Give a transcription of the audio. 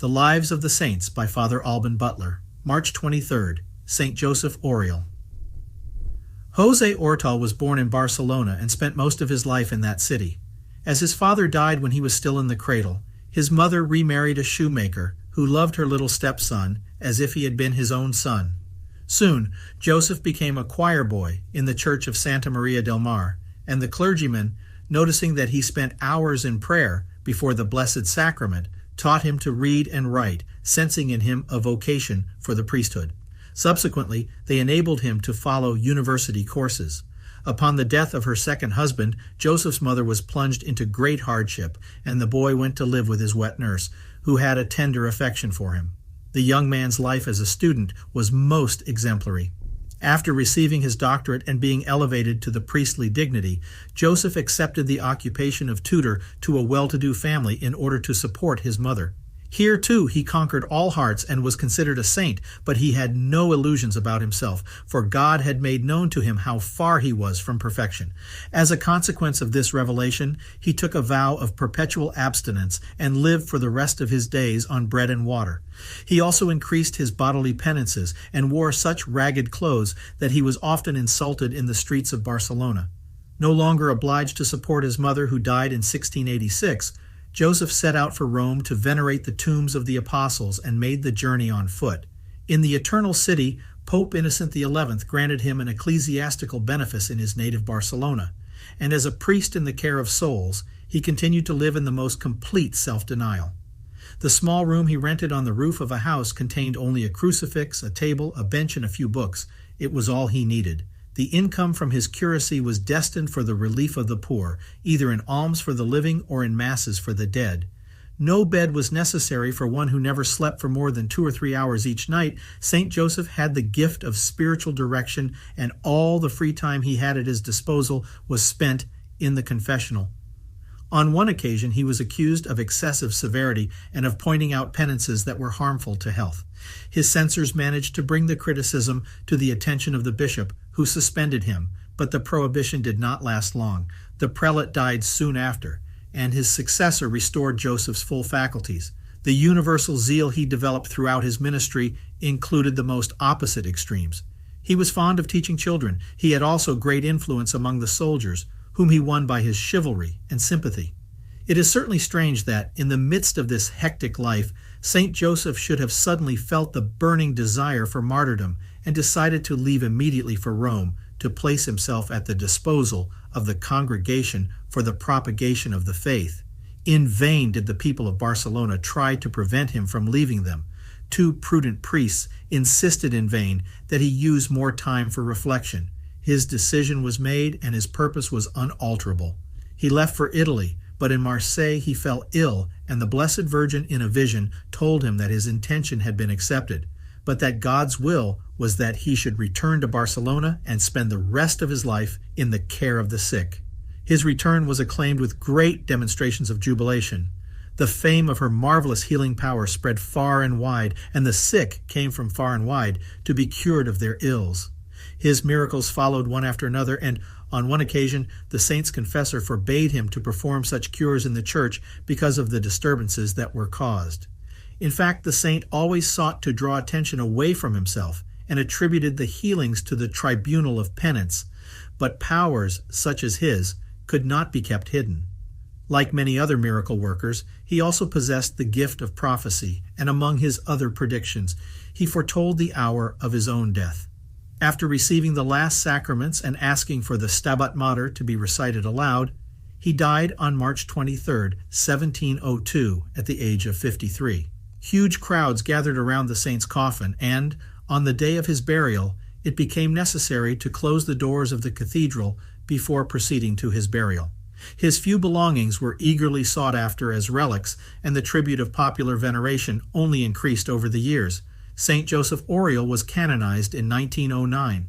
The Lives of the Saints by Father Alban Butler, March 23rd, St. Joseph Oriol. José Oriol was born in Barcelona and spent most of his life in that city. As his father died when he was still in the cradle, his mother remarried a shoemaker who loved her little stepson as if he had been his own son. Soon, Joseph became a choir boy in the church of Santa Maria del Mar, and the clergyman, noticing that he spent hours in prayer before the Blessed Sacrament, taught him to read and write, sensing in him a vocation for the priesthood. Subsequently, they enabled him to follow university courses. Upon the death of her second husband, Joseph's mother was plunged into great hardship, and the boy went to live with his wet nurse, who had a tender affection for him. The young man's life as a student was most exemplary. After receiving his doctorate and being elevated to the priestly dignity, Joseph accepted the occupation of tutor to a well-to-do family in order to support his mother. Here, too, he conquered all hearts and was considered a saint, but he had no illusions about himself, for God had made known to him how far he was from perfection. As a consequence of this revelation, he took a vow of perpetual abstinence and lived for the rest of his days on bread and water. He also increased his bodily penances and wore such ragged clothes that he was often insulted in the streets of Barcelona. No longer obliged to support his mother, who died in 1686, Joseph set out for Rome to venerate the tombs of the apostles and made the journey on foot. In the Eternal City, Pope Innocent XI granted him an ecclesiastical benefice in his native Barcelona, and as a priest in the care of souls, he continued to live in the most complete self-denial. The small room he rented on the roof of a house contained only a crucifix, a table, a bench, and a few books. It was all he needed. The income from his curacy was destined for the relief of the poor, either in alms for the living or in masses for the dead. No bed was necessary for one who never slept for more than 2 or 3 hours each night. St. Joseph had the gift of spiritual direction, and all the free time he had at his disposal was spent in the confessional. On one occasion, he was accused of excessive severity and of pointing out penances that were harmful to health. His censors managed to bring the criticism to the attention of the bishop, who suspended him, but the prohibition did not last long. The prelate died soon after, and his successor restored Joseph's full faculties. The universal zeal he developed throughout his ministry included the most opposite extremes. He was fond of teaching children. He had also great influence among the soldiers, whom he won by his chivalry and sympathy. It is certainly strange that, in the midst of this hectic life, St. Joseph should have suddenly felt the burning desire for martyrdom and decided to leave immediately for Rome to place himself at the disposal of the congregation for the propagation of the faith. In vain did the people of Barcelona try to prevent him from leaving them. 2 prudent priests insisted in vain that he use more time for reflection. His decision was made, and his purpose was unalterable. He left for Italy, but in Marseille he fell ill, and the Blessed Virgin in a vision told him that his intention had been accepted, but that God's will was that he should return to Barcelona and spend the rest of his life in the care of the sick. His return was acclaimed with great demonstrations of jubilation. The fame of her marvelous healing power spread far and wide, and the sick came from far and wide to be cured of their ills. His miracles followed one after another, and on one occasion the saint's confessor forbade him to perform such cures in the church because of the disturbances that were caused. In fact, the saint always sought to draw attention away from himself and attributed the healings to the tribunal of penance, but powers such as his could not be kept hidden. Like many other miracle workers, he also possessed the gift of prophecy, and among his other predictions, he foretold the hour of his own death. After receiving the last sacraments and asking for the Stabat Mater to be recited aloud, he died on March 23, 1702, at the age of 53. Huge crowds gathered around the saint's coffin, and, on the day of his burial, it became necessary to close the doors of the cathedral before proceeding to his burial. His few belongings were eagerly sought after as relics, and the tribute of popular veneration only increased over the years. St. Joseph Oriol was canonized in 1909.